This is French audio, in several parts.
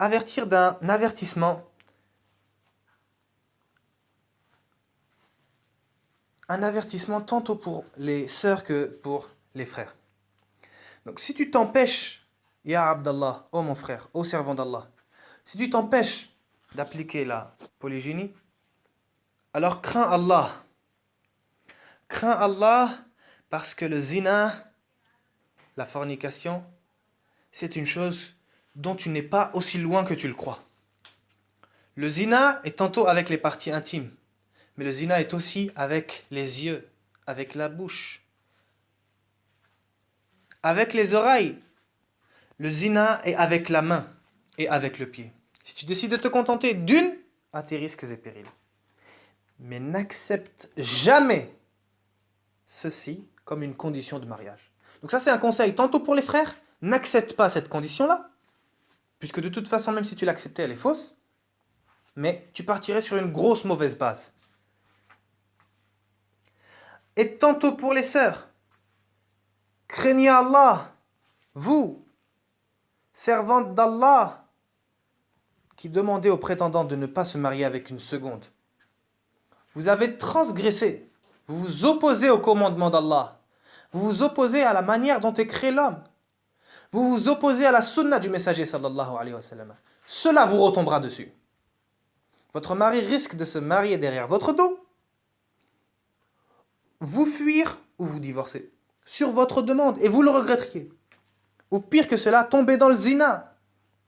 avertir d'un avertissement. Un avertissement tantôt pour les sœurs que pour les frères. Donc si tu t'empêches, Ya Abdallah, oh mon frère, oh servant d'Allah, si tu t'empêches d'appliquer la polygynie, alors crains Allah. Crains Allah parce que le zina, la fornication, c'est une chose dont tu n'es pas aussi loin que tu le crois. Le zina est tantôt avec les parties intimes, mais le zina est aussi avec les yeux, avec la bouche, avec les oreilles. Le zina est avec la main et avec le pied. Si tu décides de te contenter d'une, à tes risques et périls. Mais n'accepte jamais ceci comme une condition de mariage. Donc ça c'est un conseil tantôt pour les frères, n'accepte pas cette condition-là, puisque de toute façon même si tu l'acceptais elle est fausse, mais tu partirais sur une grosse mauvaise base. Et tantôt pour les sœurs, craignez Allah, vous, servantes d'Allah, qui demandez aux prétendants de ne pas se marier avec une seconde. Vous avez transgressé, vous vous opposez au commandement d'Allah, vous vous opposez à la manière dont est créé l'homme, vous vous opposez à la sunna du messager sallallahu alayhi wa sallam. Cela vous retombera dessus. Votre mari risque de se marier derrière votre dos, vous fuir ou vous divorcer sur votre demande et vous le regretteriez. Ou pire que cela, tomber dans le zina.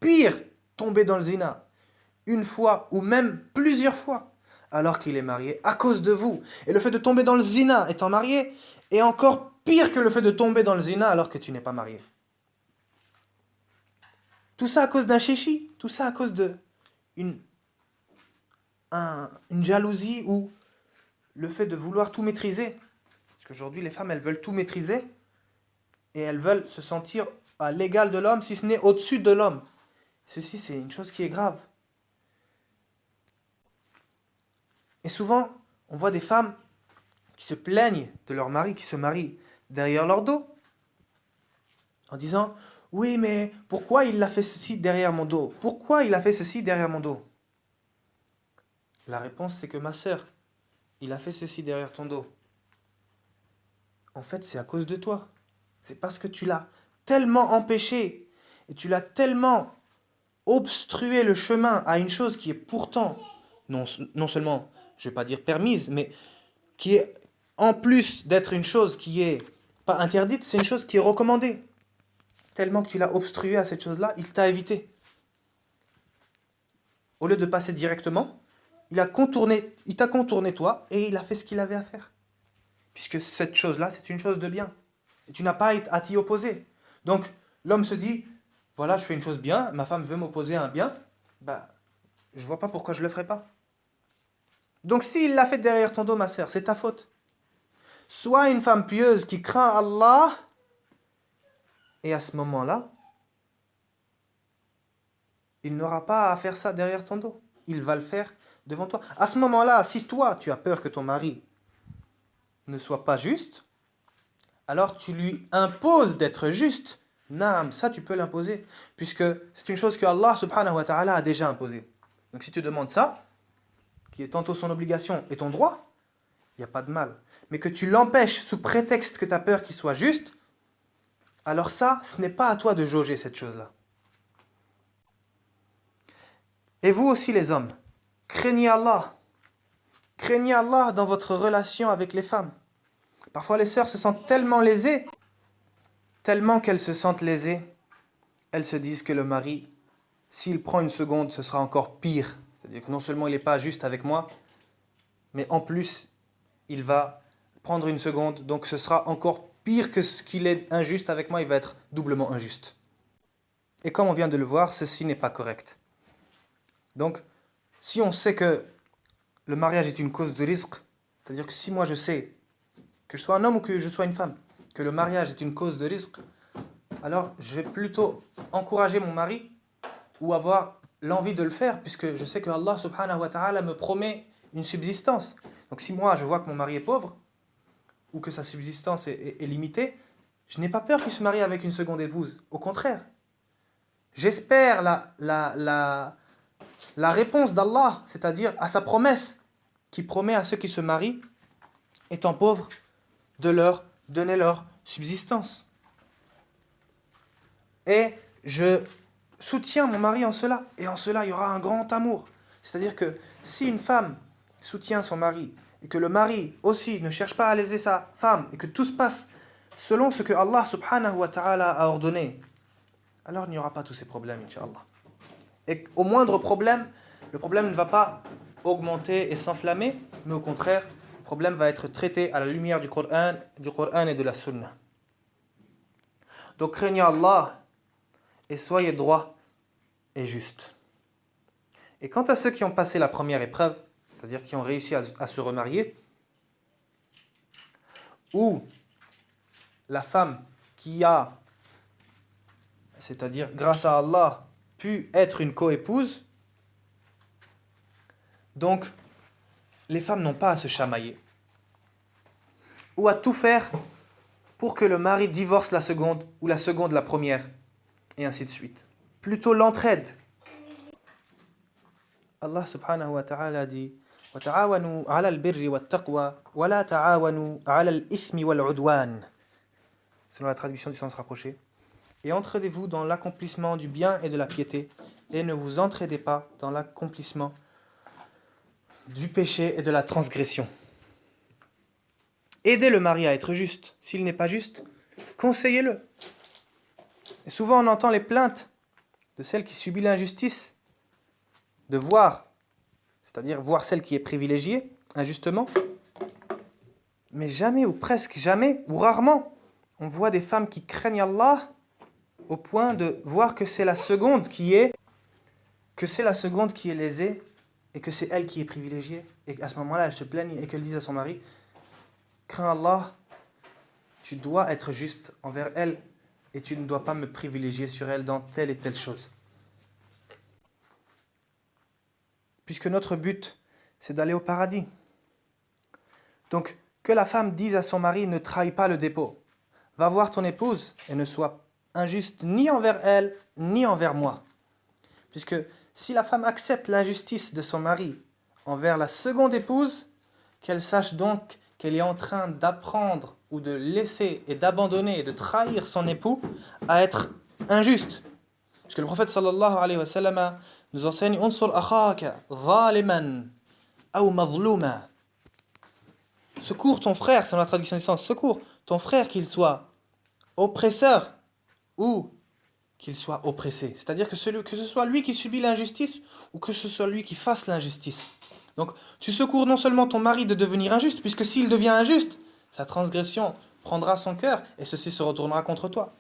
Pire, tomber dans le zina. Une fois ou même plusieurs fois alors qu'il est marié à cause de vous. Et le fait de tomber dans le zina étant marié est encore pire que le fait de tomber dans le zina alors que tu n'es pas marié. Tout ça à cause d'un chéchi, tout ça à cause de une jalousie ou le fait de vouloir tout maîtriser. Parce qu'aujourd'hui, les femmes, elles veulent tout maîtriser et elles veulent se sentir à l'égal de l'homme, si ce n'est au-dessus de l'homme. Ceci, c'est une chose qui est grave. Et souvent, on voit des femmes qui se plaignent de leur mari qui se marie derrière leur dos, en disant « Oui, mais pourquoi il a fait ceci derrière mon dos? Pourquoi il a fait ceci derrière mon dos ?» La réponse, c'est que ma sœur, il a fait ceci derrière ton dos. En fait, c'est à cause de toi. C'est parce que tu l'as tellement empêché et tu l'as tellement obstrué le chemin à une chose qui est pourtant, non seulement, je ne vais pas dire permise, mais qui est, en plus d'être une chose qui est pas interdite, c'est une chose qui est recommandée. Tellement que tu l'as obstrué à cette chose-là, il t'a évité. Au lieu de passer directement, il t'a contourné toi et il a fait ce qu'il avait à faire. Puisque cette chose-là, c'est une chose de bien. Et tu n'as pas à t'y opposer. Donc, l'homme se dit, voilà, je fais une chose bien, ma femme veut m'opposer à un bien, je vois pas pourquoi je le ferai pas. Donc, s'il l'a fait derrière ton dos, ma sœur, c'est ta faute. Sois une femme pieuse qui craint Allah, et à ce moment-là, il n'aura pas à faire ça derrière ton dos. Il va le faire devant toi. À ce moment-là, si toi, tu as peur que ton mari ne soit pas juste, alors tu lui imposes d'être juste. Naam, ça tu peux l'imposer, puisque c'est une chose que Allah subhanahu wa ta'ala a déjà imposée. Donc si tu demandes ça, qui est tantôt son obligation et ton droit, il n'y a pas de mal. Mais que tu l'empêches sous prétexte que tu as peur qu'il soit juste, alors ça, ce n'est pas à toi de jauger cette chose-là. Et vous aussi les hommes, craignez Allah. Craignez Allah dans votre relation avec les femmes. Parfois les sœurs se sentent tellement lésées, tellement qu'elles se sentent lésées, elles se disent que le mari, s'il prend une seconde, ce sera encore pire. C'est-à-dire que non seulement il n'est pas juste avec moi, mais en plus, il va prendre une seconde, donc ce sera encore pire que ce qu'il est injuste avec moi, il va être doublement injuste. Et comme on vient de le voir, ceci n'est pas correct. Donc, si on sait que le mariage est une cause de risque, c'est-à-dire que si moi je sais, que je sois un homme ou que je sois une femme, que le mariage est une cause de risque, alors je vais plutôt encourager mon mari ou avoir l'envie de le faire, puisque je sais que Allah subhanahu wa ta'ala me promet une subsistance. Donc si moi je vois que mon mari est pauvre, ou que sa subsistance est limitée, je n'ai pas peur qu'il se marie avec une seconde épouse. Au contraire. J'espère la réponse d'Allah, c'est-à-dire à sa promesse, qui promet à ceux qui se marient, étant pauvres, de leur donner leur subsistance. Et je soutiens mon mari en cela, et en cela il y aura un grand amour. C'est-à-dire que si une femme soutient son mari, et que le mari aussi ne cherche pas à léser sa femme, et que tout se passe selon ce que Allah subhanahu wa ta'ala a ordonné, alors il n'y aura pas tous ces problèmes, Inch'Allah. Et au moindre problème, le problème ne va pas augmenter et s'enflammer, mais au contraire, le problème va être traité à la lumière du Coran et de la Sunna. Donc craignez Allah et soyez droits et justes. Et quant à ceux qui ont passé la première épreuve, c'est-à-dire qui ont réussi à se remarier, ou la femme qui a, c'est-à-dire grâce à Allah, pu être une coépouse, donc les femmes n'ont pas à se chamailler ou à tout faire pour que le mari divorce la seconde ou la seconde la première, et ainsi de suite. Plutôt l'entraide. Allah subhanahu wa ta'ala dit وَتَعَاوَنُوا عَلَى الْبِرِّ وَالتَّقْوَى وَلَا تَعَاوَنُوا عَلَى الْإِثْمِ وَالْعُدْوَانِ, selon la traduction du sens rapproché. Et entraidez-vous dans l'accomplissement du bien et de la piété, et ne vous entraidez pas dans l'accomplissement du péché et de la transgression. Aidez le mari à être juste. S'il n'est pas juste, conseillez-le. Et souvent on entend les plaintes de celle qui subit l'injustice, de voir, c'est-à-dire voir celle qui est privilégiée, injustement. Mais jamais, ou presque jamais, ou rarement, on voit des femmes qui craignent Allah au point de voir que c'est la seconde qui est lésée et que c'est elle qui est privilégiée. Et à ce moment-là, elle se plaigne et qu'elle dise à son mari: crains Allah, tu dois être juste envers elle et tu ne dois pas me privilégier sur elle dans telle et telle chose. Puisque notre but, c'est d'aller au paradis. Donc, que la femme dise à son mari: ne trahis pas le dépôt. Va voir ton épouse et ne sois injuste ni envers elle, ni envers moi. Puisque si la femme accepte l'injustice de son mari envers la seconde épouse, qu'elle sache donc qu'elle est en train d'apprendre ou de laisser et d'abandonner et de trahir son époux à être injuste. Parce que le prophète sallallahu alayhi wa sallam nous enseigne: unsur akhaka zaliman aw mazluma. Secours ton frère, c'est la traduction du sens, secours ton frère, qu'il soit oppresseur ou qu'il soit oppressé. C'est-à-dire que ce soit lui qui subit l'injustice ou que ce soit lui qui fasse l'injustice. Donc tu secours non seulement ton mari de devenir injuste, puisque s'il devient injuste, sa transgression prendra son cœur et ceci se retournera contre toi.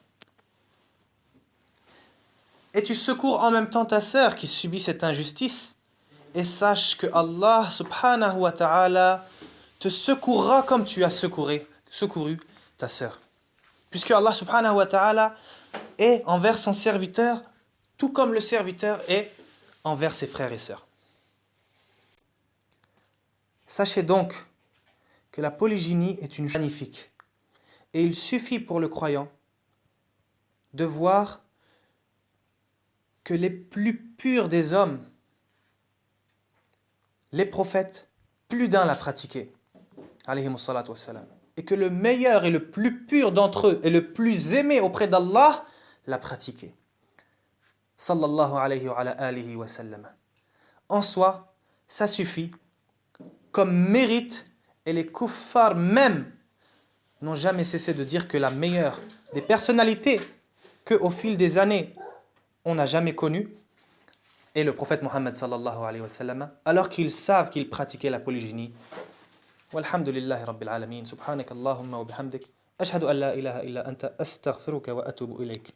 Et tu secours en même temps ta sœur qui subit cette injustice, et sache que Allah subhanahu wa ta'ala te secourra comme tu as secouru ta sœur. Puisque Allah subhanahu wa ta'ala est envers son serviteur, tout comme le serviteur est envers ses frères et sœurs. Sachez donc que la polygynie est une chose magnifique. Et il suffit pour le croyant de voir que les plus purs des hommes, les prophètes, plus d'un l'a pratiqué. Alayhimus salatu wassalam. Et que le meilleur et le plus pur d'entre eux et le plus aimé auprès d'Allah l'a pratiqué. Sallallahu alayhi wa alihi wa sallam. En soi, ça suffit comme mérite, et les kuffars même n'ont jamais cessé de dire que la meilleure des personnalités qu'au fil des années on n'a jamais connues est le prophète Mohammed sallallahu alayhi wa sallam, alors qu'ils savent qu'il pratiquait la polygynie. Walhamdulillahi rabbil alamin. Subhanak Allahumma wa bihamdik. Ashhadu an la ilaha illa anta astaghfiruka wa atubu ilayk.